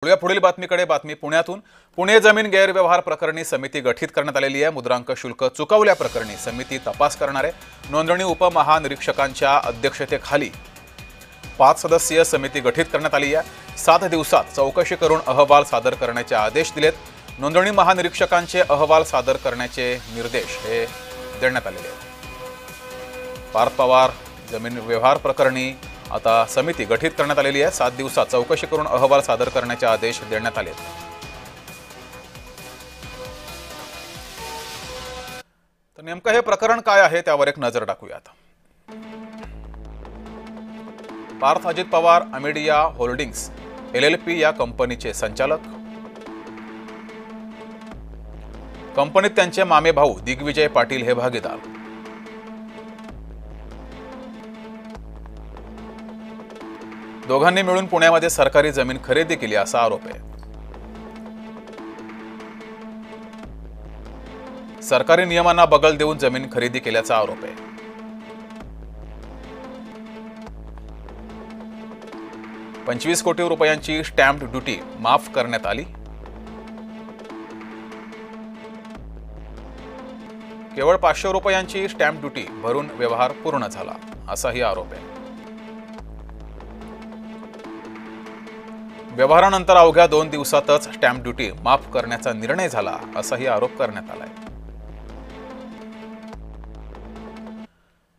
पुढील बातमीकडे बातमी पुण्यातून पुणे जमीन गैरव्यवहार प्रकरणी समिती गठीत करण्यात आलेली आहे। मुद्रांक शुल्क चुकवल्याप्रकरणी समिती तपास करणार आहे। नोंदणी उपमहानिरीक्षकांच्या अध्यक्षतेखाली 5 सदस्यीय समिती गठीत करण्यात आली आहे। 7 दिवसात चौकशी करून अहवाल सादर करण्याचे आदेश दिलेत। नोंदणी महानिरीक्षकांचे अहवाल सादर करण्याचे निर्देश हे देण्यात आलेले आहेत। पार्थ पवार जमीन व्यवहार प्रकरणी आता समिती गठीत करण्यात आलेली आहे। 7 दिवसात चौकशी करून अहवाल सादर करण्याचे आदेश देण्यात आले। तर नेमकं हे प्रकरण काय आहे त्यावर एक नजर टाकूयात। पार्थ अजित पवार अमेडिया होल्डिंग्स LLP या कंपनीचे संचालक। कंपनीत त्यांचे मामे भाऊ दिग्विजय पाटील हे भागीदार। दोघांनी मिळून पुण्यामध्ये सरकारी जमीन खरेदी केली असा आरोप आहे। सरकारी नियमांना बगल देऊन जमीन खरेदी केल्याचा आरोप आहे। ₹25 कोटी स्टॅम्प ड्युटी माफ करण्यात आली। केवळ ₹500 स्टॅम्प ड्युटी भरून व्यवहार पूर्ण झाला असाही आरोप आहे। व्यवहारानंतर अवघ्या 2 दिवसातच स्टॅम्प ड्युटी माफ करण्याचा निर्णय झाला असाही आरोप करण्यात आलाय।